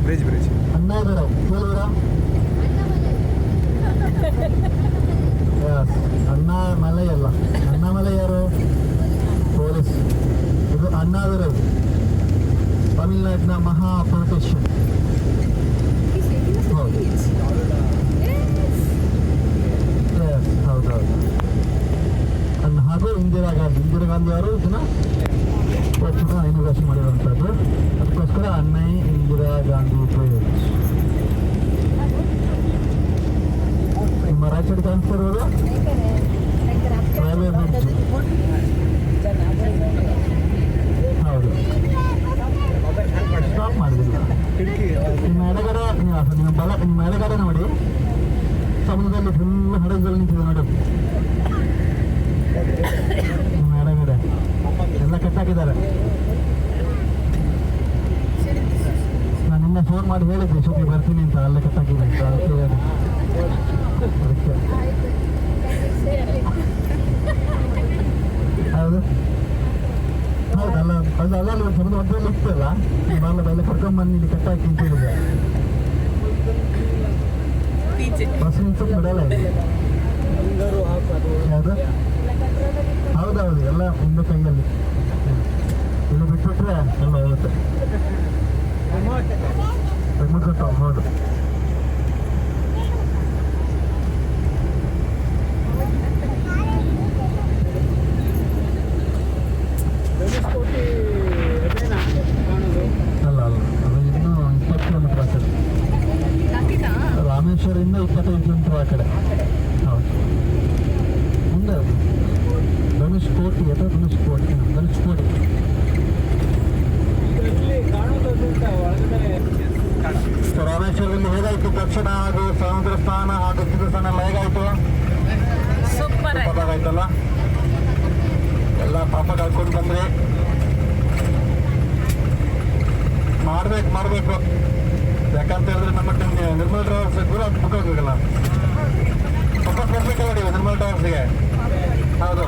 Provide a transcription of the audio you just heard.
Bridge Annadurai ಕೇಳಿದ್ರ ಅಣ್ಣಾಮಲೈ ಅಲ್ಲ, ಅಣ್ಣಾಮಲೈ ಯಾರು? ಪೊಲೀಸ್. ಇದು ಅಣ್ಣಾದುರೈ, ತಮಿಳ್ನಾಡಿನ ಮಹಾ ಪ್ರೊಟೆಕ್ಷನ್. ಹೌದೌದು. ಹಾಗೂ ಇಂದಿರಾ ಗಾಂಧಿ ಅವರು ಇದನ್ನ ಇನಾಗ್ರೇಷನ್ ಮಾಡಿರುವಂಥದ್ದು. ಅದಕ್ಕೋಸ್ಕರ ಅನ್ನೈ ಇಂದಿರಾ ಗಾಂಧಿ ಬ್ರಿಡ್ಜ್. ನಿಮ್ಮ ರೈಟ್ ಸೈಡ್ ಕಾಣಿಸ್ತಿರೋದು ರೈಲ್ವೆ ಬ್ರಿಡ್ಜ್. ಹೌದು, ಸ್ಟಾಪ್ ಮಾಡಿದಿಲ್ಲ. ನಿಮ್ಮ ಎಡಗಡೆ ನಿಮ್ಮ ಎಡಗಡೆ ನೋಡಿ, ಸಮುದ್ರದಲ್ಲಿ ಫುಲ್ ಹಡಗಲ್ಲಿ ನಿಂತಿದೆ ನೋಡಿ. ನಿಮ್ಮ ಎಡಗಡೆ ಎಲ್ಲ ಕಟ್ಟಾಕಿದ್ದಾರೆ. ನಾನು ನಿನ್ನೆ ಫೋನ್ ಮಾಡಿ ಹೇಳಿದ್ದೆ ಶೂಟಿಗೆ ಬರ್ತೀನಿ ಅಂತ, ಅಲ್ಲೇ ಕಟ್ಟಾಕಿದೆ ಅಂತ. ಅದಕ್ಕೆ ಹೌದು ಹೌದಲ್ಲ, ಅದು ಅಲ್ಲ ಸಮುದ್ರ ಮಧ್ಯದಲ್ಲಿ ಇರ್ತಲ್ಲ, ಬಾಲದಲ್ಲಿ ಕರ್ಕೊಂಡ್ಬಂದು ಇಲ್ಲಿ ಕಟ್ಟಾಕಿ ಅಂತ ಹೇಳಿದೆ. ಬಸ್ ನಿಲ್ಸಕ್ಕೆ ಬಿಡಲ್ಲ ಇದೆ. ಯಾವುದು? ಹೌದೌದು, ಎಲ್ಲ ಒಂದು ಕೈಯಲ್ಲಿ ಇಲ್ಲಿ ಬಿಟ್ಬಿಟ್ರೆ ಎಲ್ಲ ಹೋಗುತ್ತೆ. ರಿಮೋಟ್ ಹೌದು. ಅಲ್ಲ ಅದು ಇನ್ನೂ 20 ಕಿಲೋಮೀಟರ್ ಆ ಕಡೆ, ರಾಮೇಶ್ವರಿಂದ 25 ಕಿಲೋಮೀಟರ್ ಆ ಕಡೆ. ಹೌದು, ಮುಂದೆ ಧನುಷ್ಕೋಟಿ ಅಥವಾ ಧನುಷ್ಕೋಟಿ. ರಾಮೇಶ್ವರದಲ್ಲಿ ಹೇಗಾಯ್ತು ದಕ್ಷಿಣ ಹಾಗೂ ಸಮುದ್ರ ಸ್ಥಾನ ಹಾಗೂ ಸ್ಥಾನ ಎಲ್ಲ ಹೇಗಾಯ್ತು? ಸೂಪರ್ ಆಯ್ತಲ್ಲ. ಎಲ್ಲ ಪಾಪ ಕಳ್ಕೊಂಡು ಬಂದ್ರೆ ಮಾಡಬೇಕು. ಯಾಕಂತ ಹೇಳಿದ್ರೆ ನಮ್ಮ ನಿರ್ಮಲ್ ಟ್ರಾವೆಲ್ಸ್ ದೂರ ಬುಕ್ ಆಗಬೇಕಲ್ಲ, ವಾಪಸ್ ಬರ್ಬೇಕಲ್ಲ ನೀವು ನಿರ್ಮಲ್ ಟ್ರಾವೆಲ್ಸ್ಗೆ. ಹೌದು.